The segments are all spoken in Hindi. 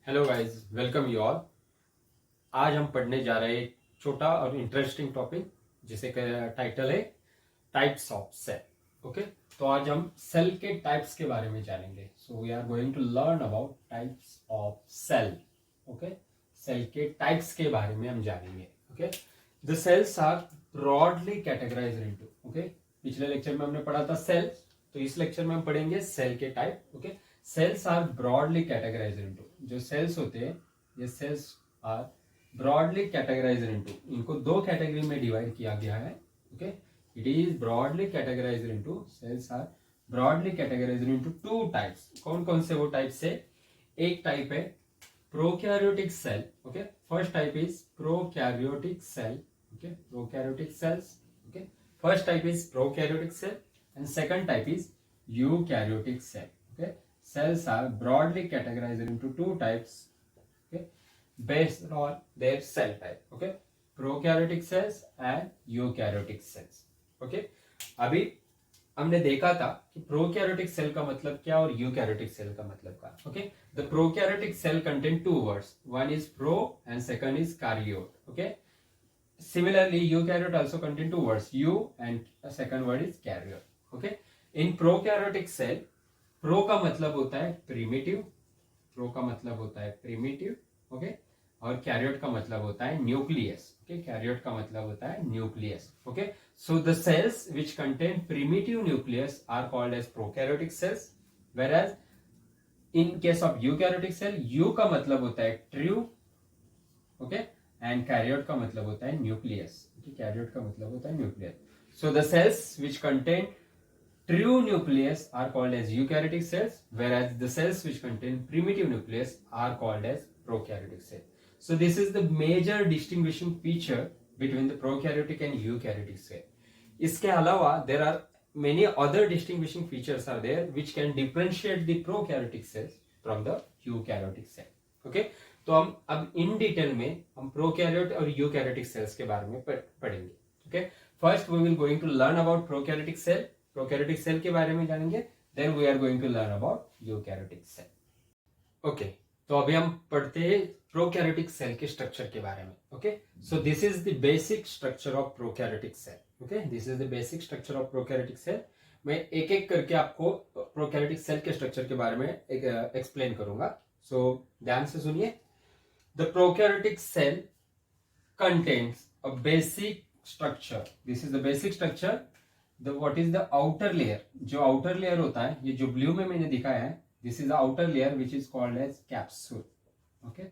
Hello guys, welcome you all. आज हम पढ़ने जा रहे हैं एक छोटा और इंटरेस्टिंग टॉपिक जिसे टाइटल है टाइप्स ऑफ सेल। ओके, तो आज हम सेल के टाइप्स के बारे में जानेंगे। So we are going to learn about types of cell. Okay, cell के टाइप्स के बारे में हम जानेंगे। Okay, the cells are broadly categorised into. Okay, पिछले लेक्चर में हमने पढ़ा था सेल, तो इस लेक्चर में हम पढ़ेंगे सेल के type. Okay, cells are broadly categorised into, जो सेल्स होते हैं ये cells are broadly categorised into, इनको दो कैटेगरी में डिवाइड किया गया है। Okay, it is broadly categorised into, cells are broadly categorised into two types. कौन कौन से वो टाइप्स है? एक टाइप है prokaryotic cell. Okay, first type is prokaryotic cell. Okay, prokaryotic cells. Okay, first type is prokaryotic cell and second type is eukaryotic cell. Okay, cells are broadly categorized into two types, okay, based on their cell type. Okay, prokaryotic cells and eukaryotic cells. Okay, अभी हमने देखा था कि प्रोकैरियोटिक सेल का मतलब क्या और यूकैरियोटिक सेल का मतलब क्या। Okay, the prokaryotic cell contain two words, one is pro and second is karyote. Okay, similarly eukaryote also contain two words, you and a second word is karyote. Okay, in prokaryotic cell, pro का मतलब होता है प्रीमिटिव, प्रो का मतलब होता है प्रीमिटिव. ओके, और कैरियोट का मतलब होता है न्यूक्लियस. ओके, कैरियोट का मतलब होता है nucleus. Okay, so the cells which contain primitive nucleus are called as prokaryotic cells, whereas in case of eukaryotic cell, यू का मतलब होता है ट्रू. ओके, एंड कैरियोट का मतलब होता है न्यूक्लियस. कैरियोट का मतलब होता है nucleus. So the cells which contain true nucleus are called as eukaryotic cells, whereas the cells which contain primitive nucleus are called as prokaryotic cells. So this is the major distinguishing feature between the prokaryotic and eukaryotic cell. इसके अलावा there are many other distinguishing features are there which can differentiate the prokaryotic cells from the eukaryotic cell. Okay, तो हम अब इन डिटेल में हम प्रोकैरियोट और यूकैरियोटिक सेल्स के बारे में पढ़ेंगे. Okay, first we will going to learn about prokaryotic cell, prokaryotic cell के बारे में जानेंगे. Then we are going to learn about eukaryotic cell. Okay, तो अभी हम पढ़ते हैं प्रोकैरियोटिक सेल के स्ट्रक्चर के बारे में. Okay, so this is the basic structure of prokaryotic cell. Okay, this is the basic structure of prokaryotic cell. मैं एक एक करके आपको प्रोकैरियोटिक सेल के स्ट्रक्चर के बारे में एक्सप्लेन करूंगा. सो ध्यान से सुनिए. The prokaryotic cell contains a basic structure. This is the basic structure. The what is the outer layer? जो outer layer होता है, ये जो blue में मैंने दिखाया है, this is the outer layer which is called as capsule. Okay,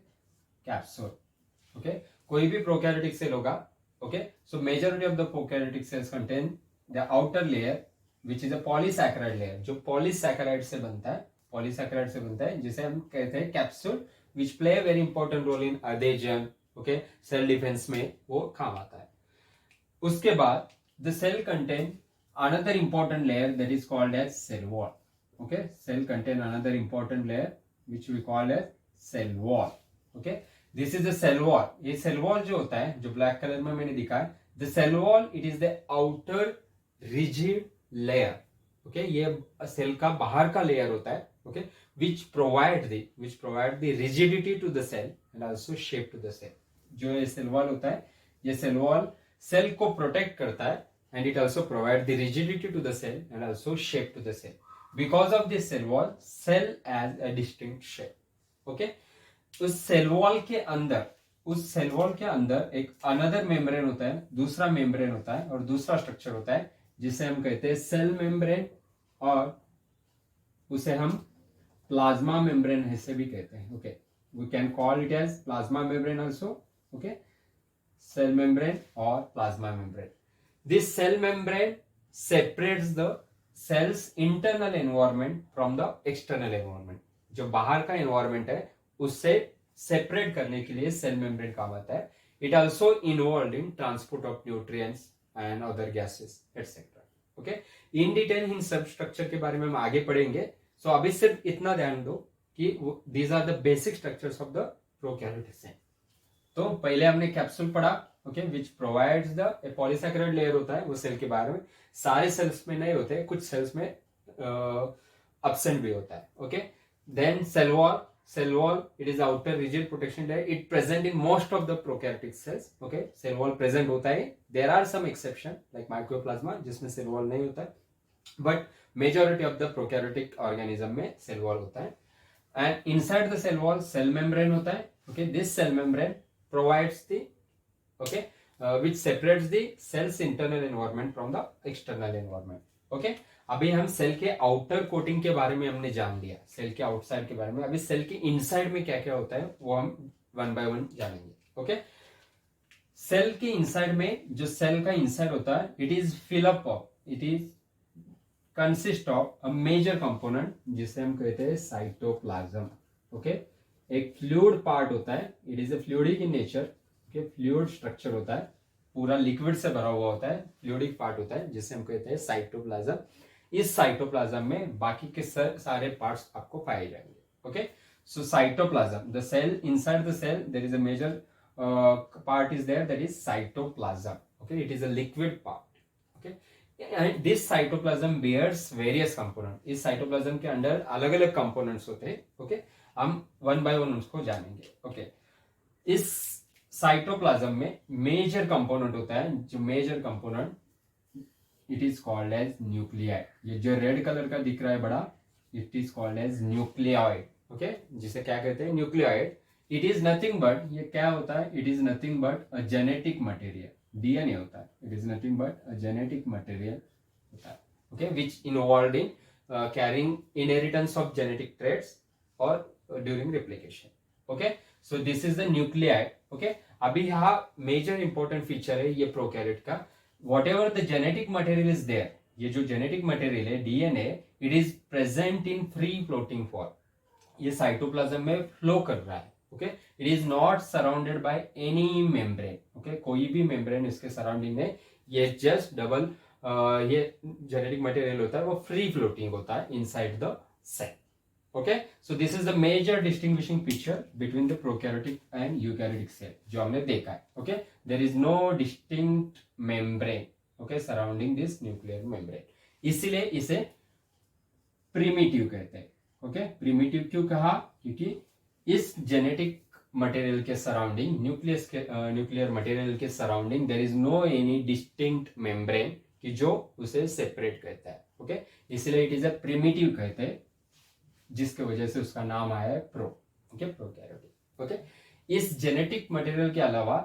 capsule. Okay, कोई भी prokaryotic cell होगा. Okay, so majority of the prokaryotic cells contain the outer layer which is a polysaccharide layer. जो polysaccharide से बनता है, polysaccharide से बनता है, जिसे हम कहते हैं capsule, which play a very important role in adhesion. Okay, cell defense में वो काम आता है. उसके बाद the cell contain another important layer that is called as cell wall. Okay, cell contain another important layer which we call as cell wall. Okay, this is the cell wall. ये cell wall जो होता है, जो black color में मैंने दिखा है, the cell wall it is the outer rigid layer. Okay, ये सेल का बाहर का लेयर होता है. Okay, which provide the rigidity to the cell and also shape to the cell. जो ये सेल वॉल होता है, ये सेल वॉल सेल को प्रोटेक्ट करता है and it also provide the rigidity to the cell and also shape to the cell. Because of this cell wall, cell has a distinct shape. Okay, उस सेल वॉल के अंदर एक अनदर मेम्ब्रेन होता है, दूसरा मेम्ब्रेन होता है और दूसरा स्ट्रक्चर होता है जिसे हम कहते हैं सेल मेम्ब्रेन, और उसे हम प्लाज्मा मेम्ब्रेन ऐसे भी कहते हैं. Okay, we can call it as plasma membrane also. Okay, cell membrane और plasma membrane. This cell membrane separates the cell's internal environment from the external environment. जो बाहर का एनवायरनमेंट है उससे सेपरेट करने के लिए सेल मेम्ब्रेन काम आता है. It also involve in transport of nutrients and other gases etcetera. Okay, in detail in सब स्ट्रक्चर के बारे में हम आगे पढ़ेंगे. सो अभी सिर्फ इतना ध्यान दो कि these are the basic structures of the prokaryotic cell. तो पहले हमने कैप्सूल पढ़ा. Okay, which provides the polysaccharide layer होता है वो सेल के बारे में. सारे सेल्स में नहीं होते, कुछ सेल्स में अब्सेंट भी होता है. Okay, then cell wall. cell wall, it is outer rigid protection layer, it present in most of the prokaryotic cells. Okay, cell wall present होता है. There are some exception like mycoplasma जिसमें cell wall नहीं होता है, but majority of the prokaryotic organism में cell wall होता है. And inside the cell wall cell membrane होता है. Okay, this cell membrane provides the which separates the cell's internal environment from the external environment. Okay, अभी हम सेल के आउटर कोटिंग के बारे में हमने जान लिया, सेल के आउटसाइड के बारे में. अभी सेल के इनसाइड में क्या क्या होता है वो हम वन बाय वन जानेंगे. ओके, सेल के इनसाइड में जो सेल का इनसाइड होता है, it is fill up of, it is consist of a major component जिसे हम कहते हैं साइटोप्लाज्म. ओके, एक फ्लूइड पार्ट होता है, it is a fluidic in nature. Okay, fluid structure होता है, पूरा लिक्विड से भरा हुआ होता है, फ्लूइडिक पार्ट होता है जिसे हम कहते हैं साइटोप्लाज्म. इस साइटोप्लाज्म में बाकी के सारे पार्ट्स आपको पाए जाएंगे. Okay, so cytoplasm, the cell, inside the cell there is a major part is there, that is cytoplasm. Okay, it is a liquid part. Okay, and this cytoplasm bears various component. इस साइटोप्लाज्म के अंदर अलग अलग कंपोनेंट्स होते हैं. ओके, हम वन बाय वन उसको जानेंगे. ओके, इस साइटोप्लाज्म में मेजर कंपोनेंट होता है, जो major component it is called as nucleoid. ये जो रेड कलर का दिख रहा है बड़ा, it is called as nucleoid. Okay, जिसे क्या कहते हैं, nucleoid. It is nothing but, ये क्या होता है, it is nothing but a genetic material. DNA होता है, it is nothing but a genetic material होता है. Okay, which involve in carrying inheritance of genetic traits और during replication. Okay, so this is the nuclide. Okay, अभी यहाँ मेजर इंपॉर्टेंट फीचर है ये प्रोकैरियोट का. Whatever the genetic material is there, ये जो जेनेटिक मटेरियल है DNA, it is present in free floating form. ये साइटोप्लाज्म में फ्लो कर रहा है. Okay, it is not surrounded by any membrane. Okay, कोई भी मेम्ब्रेन इसके सराउंडिंग में, ये जस्ट डबल ये जेनेटिक मटेरियल होता है वो फ्री फ्लोटिंग होता है inside the cell. Okay, so this is the major distinguishing feature between the prokaryotic and eukaryotic cell जो हमने देखा है. Okay, there is no distinct membrane, okay, surrounding this nuclear membrane. इसीलिए इसे प्रिमिटिव कहते हैं. ओके, प्रिमिटिव क्यों कहा, क्योंकि इस जेनेटिक मटेरियल के सराउंडिंग, न्यूक्लियर मटेरियल के surrounding there is no any distinct membrane कि जो उसे सेपरेट करता है. ओके, इसलिए इट इज अ प्रिमिटिव कहते हैं, जिसके वजह से उसका नाम आया है प्रो. Okay, prokaryotic. ओके, इस जेनेटिक मटेरियल के अलावा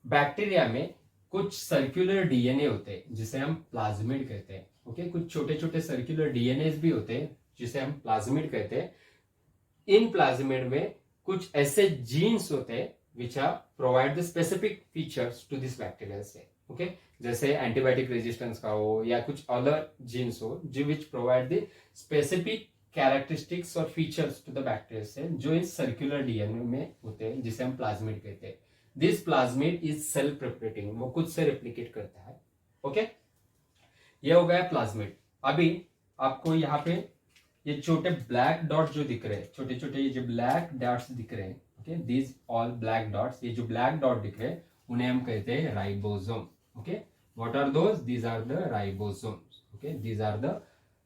बैक्टीरिया में कुछ सर्कुलर डीएनए होते हैं जिसे हम प्लाज्मिड कहते हैं. ओके, कुछ छोटे छोटे सर्कुलर डीएनए भी होते हैं जिसे हम प्लाज्मिड कहते हैं. इन प्लाज्मिड में कुछ ऐसे जीन्स होते हैं which are provide the specific features to this bacterial cell. Okay, जैसे एंटीबायोटिक रेजिस्टेंस का हो या कुछ अदर जीन्स हो जो which provide the specific characteristics और features to the bacterial cell जो इस सर्कुलर डीएनए में होते हैं जिसे हम प्लाज्मिड कहते हैं. This plasmid is self replicating, वो खुद से रेप्लिकेट करता है. ओके, ये हो गया प्लाज्मिड. अभी आपको यहाँ पे ये छोटे ब्लैक डॉट जो दिख रहे हैं, छोटे छोटे ये जो ब्लैक डॉट्स दिख रहे हैं, okay, these all black dots, ये जो ब्लैक डॉट दिख रहे हैं उन्हें हम कहते हैं ribosome. Okay, what are those, these are the ribosomes. Okay, these are the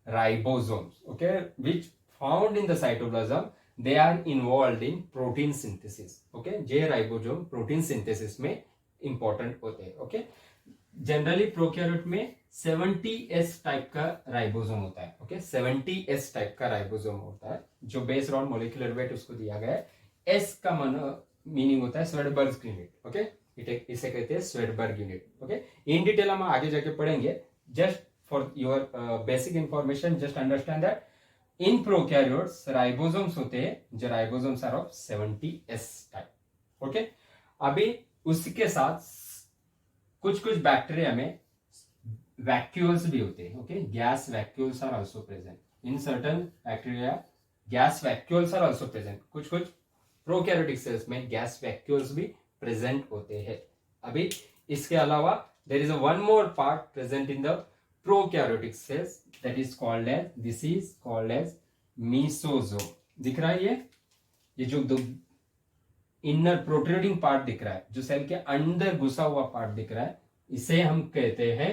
ribosomes, okay, which found in the cytoplasm. They are involved in protein synthesis. Okay, J ribosome protein synthesis में इंपॉर्टेंट होते हैं. ओके, जनरली प्रोकैरियोट में 70S टाइप का राइबोसोम होता है. ओके, 70S टाइप का राइबोसोम होता है जो बेस्ड ऑन मोलिकुलर वेट उसको दिया गया है. एस का मीनिंग होता है स्वेडबर्ग यूनिट. ओके, इसे कहते हैं स्वेडबर्ग यूनिट. ओके, इन डिटेल हम आगे जाके पढ़ेंगे. Just for your basic information, just understand that in prokaryotes ribosomes होते हैं जो ribosomes are of 70S type. okay, अभी उसके साथ कुछ कुछ बैक्टीरिया में वैक्यूल्स भी होते हैं. Okay, gas vacuoles are also present in certain bacteria. Gas vacuoles are also present. कुछ कुछ प्रोकैरियोटिक सेल्स में गैस वैक्यूल्स भी प्रेजेंट होते हैं. अभी इसके अलावा there is one more part present in the prokaryotic cells that is called as, this is called as mesosome. दिख रहा है ये जो इनर प्रोट्रूडिंग पार्ट दिख रहा है, जो सेल के अंदर घुसा हुआ पार्ट दिख रहा है, इसे हम कहते हैं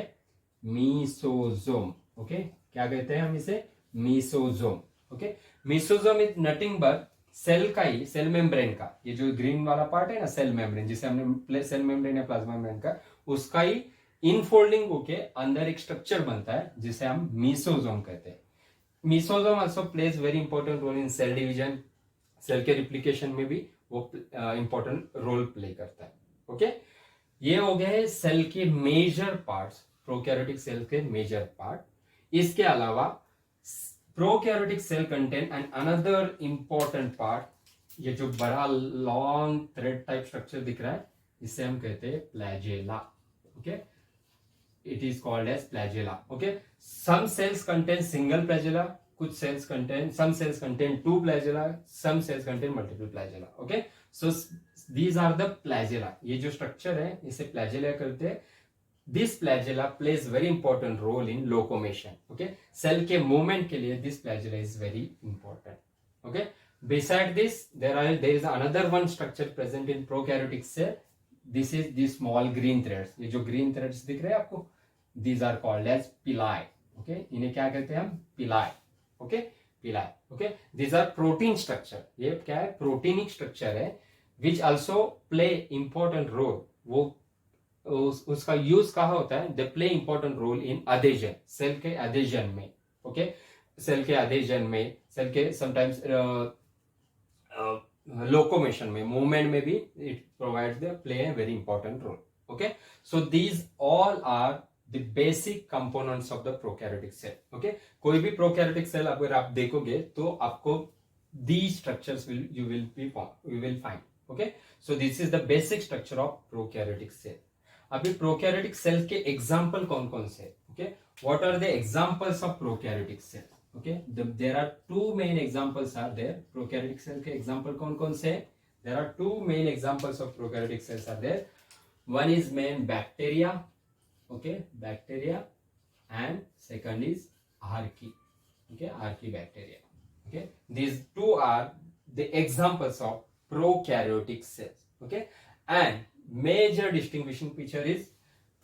मीसोजोम. ओके, क्या कहते हैं हम इसे, mesosome. Okay, mesosome is nothing but cell का ही, सेल मेम्ब्रेन का, ये जो ग्रीन वाला पार्ट है ना सेल मेम्ब्रेन, जिसे हमने सेल मेम्ब्रेन या प्लाज्मा मेम्ब्रेन का, उसका ही इनफोल्डिंग होके अंदर एक स्ट्रक्चर बनता है जिसे हम मेसोसोम कहते हैं. Mesosome also plays very important role in cell division, cell के रिप्लिकेशन में भी वो इंपॉर्टेंट रोल प्ले करता है. ओके, ये हो गए सेल के मेजर पार्ट्स, प्रोकैरियोटिक सेल के मेजर पार्ट. इसके अलावा prokaryotic cell contain and another important part, ये जो बड़ा लॉन्ग थ्रेड टाइप स्ट्रक्चर दिख रहा है इसे हम कहते हैं flagella. Okay, it is called as flagella. Okay, some cells contain single flagella, कुछ cells contain, some cells contain two flagella, some cells contain multiple flagella. Okay, so these are the flagella. ये जो स्ट्रक्चर है इसे flagella कहते हैं. This flagella plays very important role in locomotion. Okay, cell के मूवमेंट के लिए this flagella is very important. Okay, beside this there is another one structure present in prokaryotic cell. This is the small green threads. ये जो green threads दिख रहे हैं आपको, these are called as pili. Okay, इन्हें क्या कहते हैं हम? pili. Okay, pili. Okay, this are protein structure. ये क्या है? प्रोटीनिक स्ट्रक्चर है which also play important role. वो उसका यूज कहाँ होता है? They play important role in adhesion, cell के अडेजन में. ओके, सेल के अडेजन में, सेल के समटाइम्स लोकोमोशन में, मूवमेंट में भी it provides the play a very important role. Okay, so these all are the basic components of the prokaryotic cell. Okay, कोई भी prokaryotic cell अगर आप देखोगे तो आपको these structures you will find. Okay, so this is the basic structure of prokaryotic cell. अभी prokaryotic cell के example कौन कौन से? Okay, what are the examples of prokaryotic cell? Okay, there are two main examples are there. Prokaryotic cell के example कौन कौन से? There are two main examples of prokaryotic cells are there. One is main bacteria. Okay, bacteria, and second is archaea. Okay, archaea bacteria. Okay, these two are the examples of prokaryotic cells. Okay, and major distinguishing feature is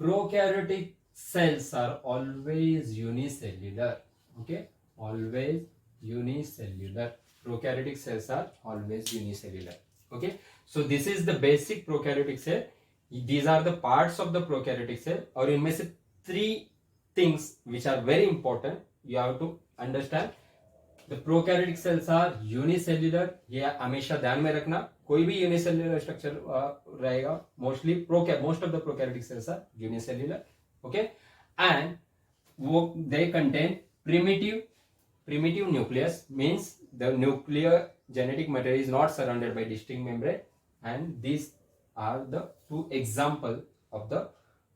prokaryotic cells are always unicellular. Okay, always unicellular. Prokaryotic cells are always unicellular. Okay, so this is the basic prokaryotic cell. These are the parts of the prokaryotic cell, और इनमें से 3 things which are very important you have to understand. The prokaryotic cells are unicellular. ये हमेशा ध्यान में रखना, कोई भी unicellular structure रहेगा, most of the prokaryotic cells are unicellular. Okay, and वो they contain primitive nucleus, means the nuclear genetic material is not surrounded by distinct membrane, and these are the 2 example of the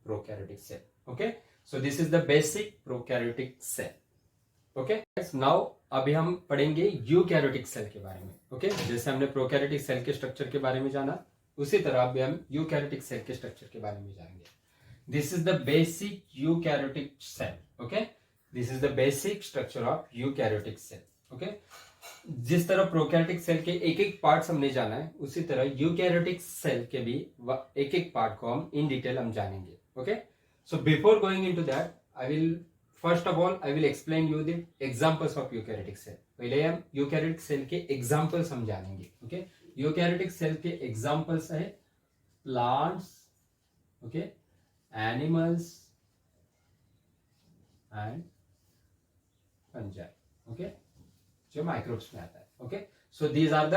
prokaryotic cell. Okay, so this is the basic prokaryotic cell. Okay, now अभी हम पढ़ेंगे यूकैरियोटिक सेल के बारे में. Okay, जैसे हमने प्रोकैरियोटिक सेल के स्ट्रक्चर के बारे में जाना, उसी तरह अभी हम यूकैरियोटिक सेल के स्ट्रक्चर के बारे में जानेंगे. This is the basic eukaryotic cell. Okay, this is the basic structure of eukaryotic cell. Okay, जिस तरह प्रोकैरियोटिक सेल के एक एक पार्ट्स हमने जाना है, उसी तरह यूकैरियोटिक सेल के भी एक एक पार्ट को हम इन डिटेल हम जानेंगे. Okay, so before going into that I will first of all I will explain you the examples of eukaryotic cell. पहले हम यूकैरियोटिक सेल के एग्जांपल्स हम जानेंगे. ओके, यूकैरियोटिक सेल के एग्जांपल्स है plants, okay, animals and fungi. Okay, जो माइक्रोब्स में आता है. Okay, so these are the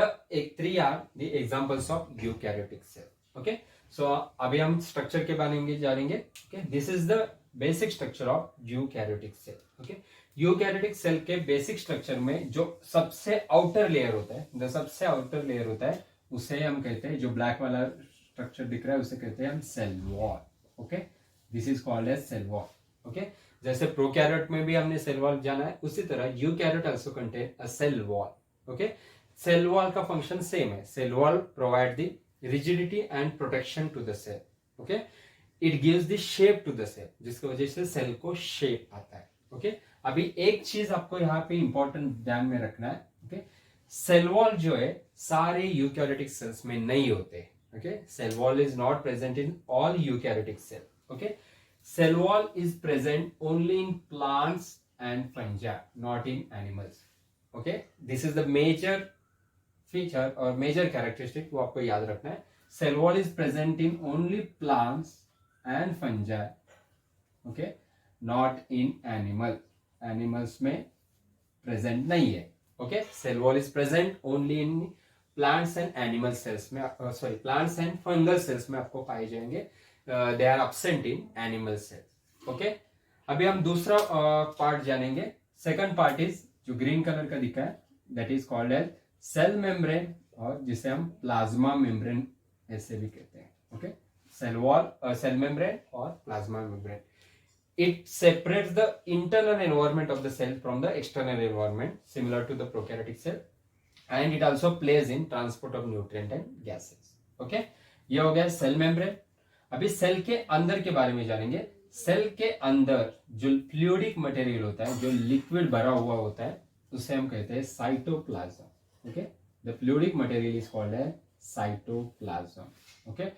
3 are the examples of eukaryotic cell. Okay, so अभी हम स्ट्रक्चर के बारे में जानेंगे. Okay, this is the basic structure of eukaryotic cell. Okay, eukaryotic cell के बेसिक स्ट्रक्चर में जो सबसे आउटर लेयर होता है, उसे हम कहते हैं, जो ब्लैक वाला स्ट्रक्चर दिख रहा है उसे कहते हैं हम cell wall. Okay, this is called as cell wall. Okay, जैसे प्रोकैरियोट में भी हमने सेल वॉल जाना है, उसी तरह eukaryote also contain a cell wall. Okay, cell wall का फंक्शन सेम है. Cell wall provide the rigidity and protection to the cell. Okay, it gives the shape to the cell, जिसकी वजह से सेल को शेप आता है. ओके, अभी एक चीज आपको यहाँ पे इंपॉर्टेंट ध्यान में रखना है. ओके, सेल वॉल जो है सारे यूकैरियोटिक सेल्स में नहीं होते. Okay, cell wall is not present in all eukaryotic cell. Okay, cell wall is present only in plants and fungi, not in animals. Okay, this is the major feature और मेजर कैरेक्टरिस्टिक, वो आपको याद रखना है. Cell wall is present in only plants and fungi, okay, not in animal. Animals में प्रेजेंट नहीं है. Okay, cell wall is present only in plants and animal cells में, sorry plants and fungal cells में आपको पाए जाएंगे. They are absent in animal cells. Okay, अभी हम दूसरा पार्ट जानेंगे. सेकंड पार्ट इज जो ग्रीन कलर का दिखा है, that is called as cell membrane, और जिसे हम प्लाज्मा मेम्ब्रेन ऐसे भी कहते हैं. Okay, cell wall, cell membrane और plasma membrane. It separates the internal environment of the cell from the external environment, similar to the prokaryotic cell, and it also plays in transport of nutrient and gases. Okay, ये हो गया सेल मेम्ब्रेन. अभी सेल के अंदर के बारे में जानेंगे. सेल के अंदर जो फ्लूइडिक मटेरियल होता है, जो लिक्विड भरा हुआ होता है, उसे हम कहते हैं cytoplasm. Okay, the fluidic material is called as cytoplasm. Okay,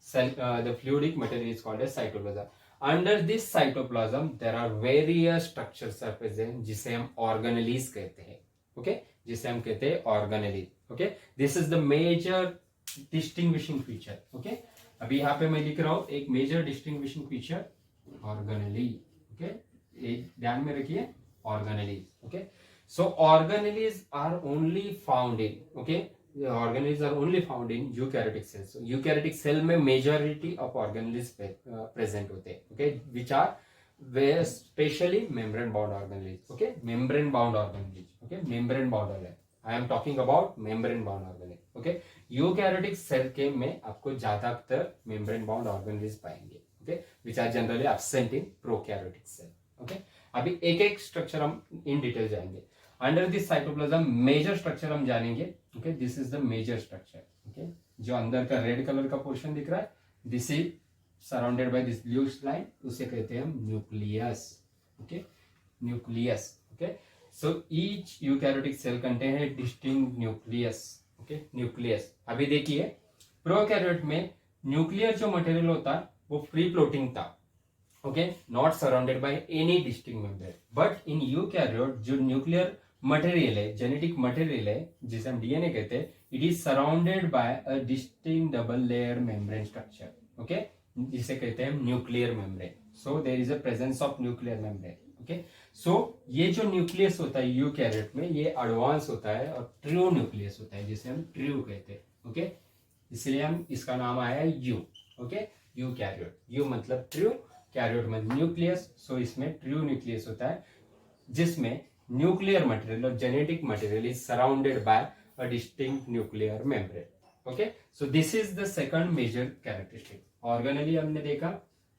the fluidic material is called as cytoplasm. Under this cytoplasm there are various structures are present, जिसे हम organelles कहते हैं. Okay, जिसे हम कहते हैं organelles. Okay, this is the major distinguishing feature. Okay, अभी यहाँ पे मैं लिख रहा हूँ एक major distinguishing feature organelle. Okay, एक ध्यान में रखिए organelles. Okay, so organelles are only found in, okay, organelles are only found in eukaryotic cells. So eukaryotic cell में majority of organelles present होते हैं. Okay, which are where specially membrane bound organelles. Okay, membrane bound organelles. Okay, membrane bound organelles. I am talking about membrane bound organelles. Okay, eukaryotic cell के में आपको ज्यादातर membrane bound organelles पाएंगे. Okay, which are generally absent in prokaryotic cell. Okay, अभी एक एक स्ट्रक्चर हम इन डिटेल जाएंगे. Under this cytoplasm major structure हम जानेंगे. Okay, this is the major structure. Okay, जो अंदर का रेड कलर का पोर्शन दिख रहा है, this is surrounded by this blue line, उसे कहते हैं हम nucleus. Okay, nucleus. Okay, so each eukaryotic cell contain है डिस्टिंक्ट न्यूक्लियस. Okay, nucleus. अभी देखिए प्रोकैरियोट में न्यूक्लियर जो मटेरियल होता है वो फ्री फ्लोटिंग था. Okay, not surrounded by any distinct membrane. But in eukaryote जो न्यूक्लियर मटेरियल है, जेनेटिक मटेरियल है, जिसे हम डीएनए कहते हैं, it is surrounded by a distinct double layer membrane structure. Okay, जिसे कहते हैं nuclear membrane. So there is a presence of nuclear membrane. Okay, so ये जो न्यूक्लियस होता है यूकैरियोट में, ये एडवांस होता है और ट्रू न्यूक्लियस होता है, जिसे हम ट्रू कहते हैं. ओके, इसलिए हम इसका नाम आया है यू. Okay, eukaryote. यू मतलब ट्रू, कैरियोट मतलब न्यूक्लियस. सो इसमें ट्रू न्यूक्लियस होता है, जिसमें न्यूक्लियर मटेरियल और genetic material is surrounded by a distinct nuclear membrane. Okay, so this is the second major characteristic. Organelle हमने देखा.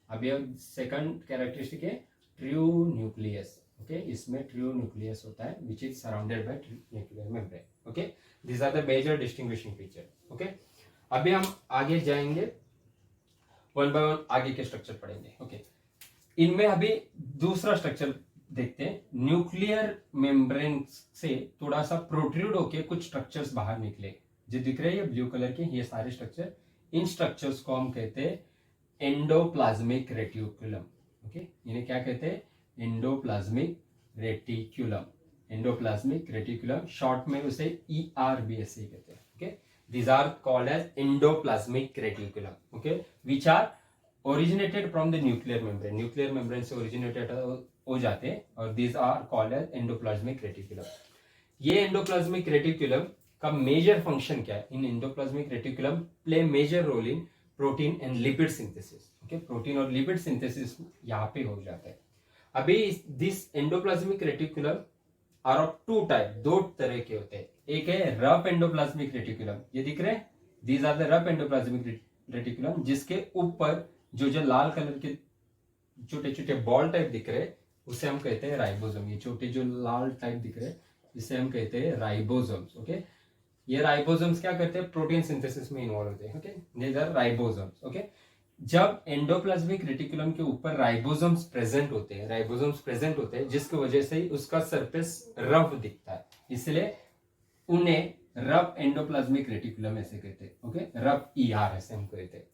अभी अब सेकंड कैरेक्टरिस्टिक है ट्रू न्यूक्लियस. ओके, इसमें ट्रू न्यूक्लियस होता है which is surrounded by nuclear membrane. Okay, this are the major distinguishing feature. Okay, अभी हम आगे जाएंगे, वन बाय वन आगे के स्ट्रक्चर पढ़ेंगे. ओके, इनमें अभी दूसरा स्ट्रक्चर देखते हैं. न्यूक्लियर मेम्ब्रेन से थोड़ा सा प्रोट्रूड होके कुछ स्ट्रक्चर्स बाहर निकले, जो दिख रहे हैं ब्लू कलर के, ये सारे स्ट्रक्चर. इन स्ट्रक्चर्स को हम कहते हैं एंडोप्लाज्मिक रेटिकुलम. ओके, इन्हें क्या कहते हैं? Endoplasmic reticulum. Endoplasmic reticulum, short में उसे ERBS कहते हैं. Okay, these are called as endoplasmic reticulum. Okay, which are originated from the nuclear membrane. nuclear membrane से originated हो जाते हैं और these are called as endoplasmic reticulum. ये endoplasmic reticulum का major function क्या है? In endoplasmic reticulum play major role in protein and lipid synthesis. Okay, protein और lipid synthesis यहाँ पे हो जाता है. अभी this endoplasmic reticulum are of two type, दो तरह के होते हैं. एक है रफ एंडोप्लाज्मिक रेटिकुलम, ये दिख रहे हैं, these are the rough endoplasmic reticulum, जिसके ऊपर जो लाल कलर के छोटे छोटे बॉल टाइप दिख रहे हैं उसे हम कहते हैं राइबोसोम. ये छोटे जो लाल टाइप दिख रहे हैं इसे हम कहते हैं राइबोसोम्स. ओके, ये राइबोसोम्स क्या करते हैं? प्रोटीन सिंथेसिस में इन्वॉल्व होते हैं. Okay, these are ribosomes. Okay, जब एंडोप्लाज्मिक रेटिकुलम के ऊपर राइबोसोम्स प्रेजेंट होते हैं, जिसकी वजह से ही उसका सरफेस रफ दिखता है, इसलिए उन्हें रफ एंडोप्लाज्मिक रेटिकुलम ऐसे कहते हैं. ओके, रफ ER ऐसे हम कहते हैं.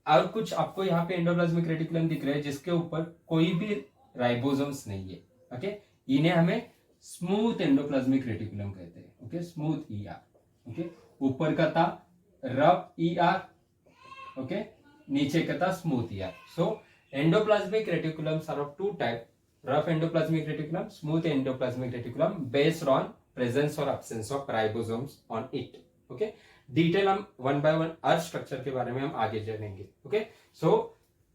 और कुछ आपको यहाँ पे एंडोप्लाज्मिक रेटिकुलम दिख रहे हैं जिसके ऊपर कोई भी राइबोसोम्स नहीं है. ओके, इन्हें हमें स्मूथ एंडोप्लाज्मिक रेटिकुलम कहते हैं। Okay, smooth ER। ओके, ऊपर का था रफ ER। ओके, नीचे का था smooth ER। So endoplasmic reticulums are of two type, rough endoplasmic reticulum, smooth endoplasmic reticulum, based on presence or absence of ribosomes on it. Okay, detail हम वन बाय वन अर्थ स्ट्रक्चर के बारे में हम आगे जानेंगे। Okay, so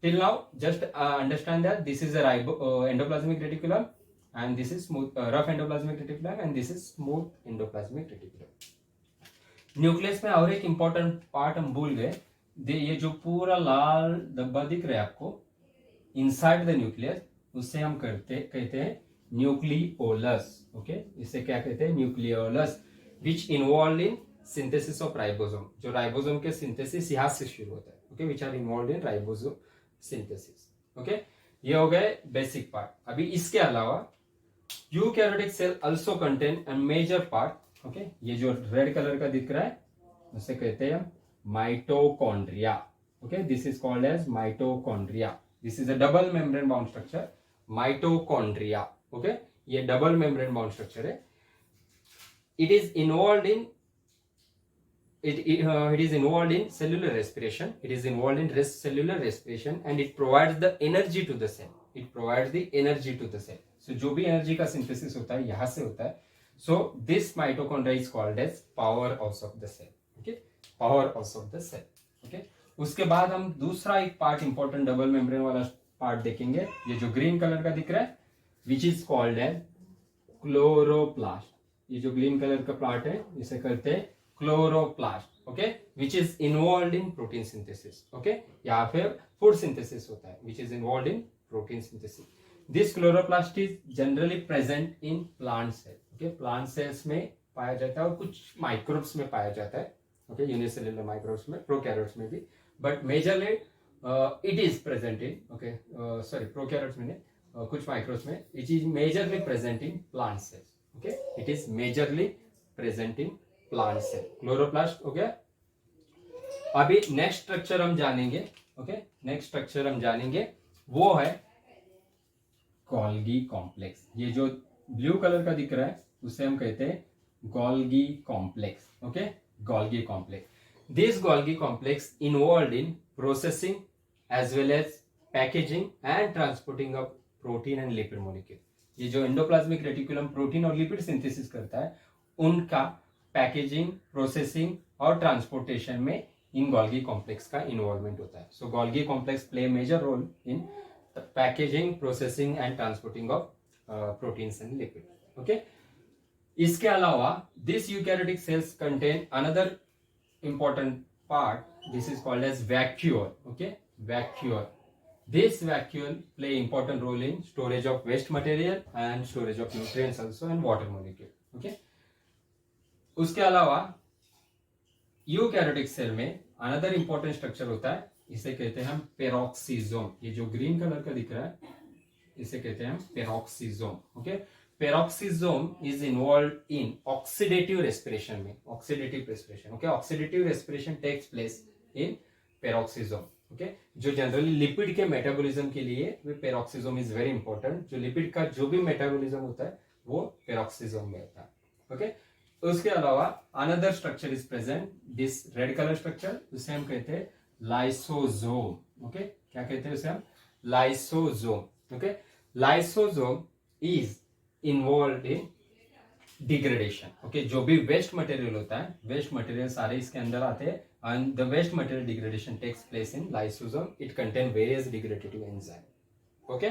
till now just understand that this is a endoplasmic reticulum and this is smooth rough endoplasmic reticulum and this is smooth endoplasmic reticulum. Nucleus में और एक इंपॉर्टेंट पार्ट हम भूल गए, ये जो पूरा लाल डब्बा दिख रहा है आपको इनसाइड द न्यूक्लियस, उससे हम कहते हैं न्यूक्लियोलस। ओके, इसे क्या कहते हैं? Nucleolus, which involve in synthesis of ribosome. जो राइबोसोम के सिंथेसिस यहां से शुरू होता है। Okay, which are involve in ribosome synthesis. Okay, ये हो गए बेसिक पार्ट। अभी इसके अलावा eukaryotic cell also contain a major part. Okay, ये जो रेड कलर का दिख रहा है उसे कहते हैं हम mitochondria. Okay, this is called as mitochondria. This is a double membrane bound structure, mitochondria. Okay, ये डबल मेम्ब्रेन बाउंड स्ट्रक्चर है। It is involve in it is involved in cellular respiration. It is involved in cellular respiration and it provides the energy to the cell. It provides the energy to the cell. So जो भी एनर्जी का सिंथेसिस होता है यहां से होता है। So this mitochondria is called as powerhouse of the cell. Okay, powerhouse of the cell. Okay, उसके बाद हम दूसरा एक पार्ट इंपॉर्टेंट डबल मेम्ब्रेन वाला पार्ट देखेंगे, ये जो ग्रीन कलर का दिख रहा है which is called as chloroplast. ये जो ग्रीन कलर का पार्ट है इसे कहते हैं chloroplast. Okay, which is involve in protein synthesis. Okay, या फिर फूड सिंथेसिस होता है which is involve in protein synthesis. This chloroplast is generally present in plant cell. Okay, plant cells में पाया जाता है और कुछ माइक्रोब्स में पाया जाता है। ओके, यूनिसेलुलर माइक्रोब्स में, प्रोकैरियोट्स में भी, but majorly it is present in, okay sorry prokaryotes में नहीं, कुछ माइक्रोब्स में it is majorly present in plant cells. Okay, it is majorly present in plant cell. Chloroplast हो गया। अभी नेक्स्ट स्ट्रक्चर हम जानेंगे। ओके, नेक्स्ट स्ट्रक्चर हम जानेंगे वो है गोल्गी कॉम्प्लेक्स। ये जो ब्लू कलर का दिख रहा है उसे हम कहते हैं Golgi complex. Okay, Golgi complex. This Golgi complex involve in processing as well as packaging and transporting of protein and lipid molecule. ये जो एंडोप्लाज्मिक रेटिकुलम प्रोटीन और लिपिड सिंथेसिस करता है उनका पैकेजिंग, प्रोसेसिंग और ट्रांसपोर्टेशन में इन गोल्गी कॉम्प्लेक्स का इन्वॉल्वमेंट होता है। So Golgi complex play major role in packaging, processing and transporting of proteins and lipid. Okay, इसके अलावा this eukaryotic sales contain another important part, this is called as vacuole. Okay, vacuole. This vacuole play important role in storage of waste material and storage of nutrients also and water molecule. Okay. उसके अलावा यूकैरियोटिक सेल में अनदर इंपॉर्टेंट स्ट्रक्चर होता है, इसे कहते हैं हम पेरोक्सिसोम। ये जो ग्रीन कलर का दिख रहा है इसे कहते हैं हम peroxisome. Okay, peroxisome is involve in oxidative respiration में, oxidative respiration. Okay, oxidative respiration takes place in peroxisome. Okay, जो जनरली लिपिड के मेटाबॉलिज्म के लिए पेरोक्सिसोम इज वेरी इंपॉर्टेंट। जो लिपिड का जो भी मेटाबॉलिज्म होता है वो पेरोक्सिसोम में होता है। ओके, उसके अलावा another structure is present, this red colour structure, उसे हम कहते हैं लाइसोसोम। ओके, क्या कहते हैं उसे हम? Lysosome. Okay, lysosome is involve in degradation. Okay, जो भी वेस्ट मटेरियल होता है, वेस्ट मटेरियल सारे इसके अंदर आते हैं and the waste material degradation takes place in lysosome. It contain various degradative enzyme. Okay,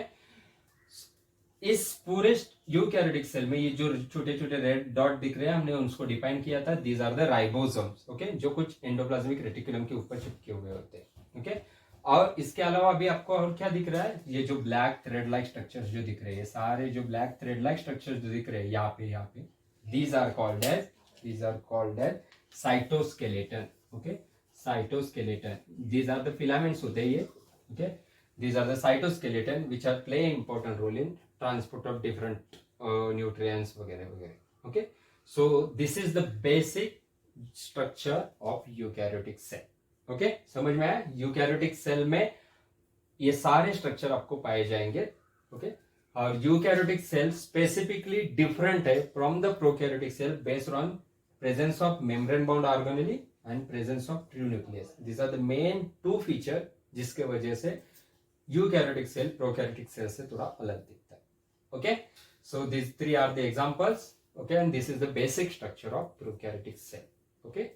इस पूरे यूकैरियोटिक सेल में ये जो छोटे छोटे रेड डॉट दिख रहे हैं हमने उसको डिफाइन किया था, these are the ribosomes. Okay, जो कुछ एंडोप्लाज्मिक रेटिकुलम के ऊपर चिपके हुए होते हैं। ओके, और इसके अलावा अभी आपको और क्या दिख रहा है? ये जो ब्लैक थ्रेड लाइक स्ट्रक्चर्स जो दिख रहे हैं, सारे जो ब्लैक थ्रेड लाइक स्ट्रक्चर्स जो दिख रहे हैं यहाँ पे these are called as cytoskeleton. Okay, cytoskeleton, these are the filaments होते हैं ये। Okay, these are the cytoskeleton which are play important role in transport of different nutrients वगैरह वगैरह। Okay, so this is the basic structure of eukaryotic cell. Okay, समझ में आया? यूकैरियोटिक सेल में ये सारे स्ट्रक्चर आपको पाए जाएंगे। ओके, और यूकैरियोटिक सेल स्पेसिफिकली डिफरेंट है from the prokaryotic cell based on presence of membrane bound organelle and presence of true nucleus. This are the main two feature जिसके वजह से यूकैरियोटिक सेल प्रोकैरियोटिक सेल से थोड़ा अलग दिखता है. Okay, so this three are the examples. Okay, and this is the basic structure of prokaryotic cell. Okay.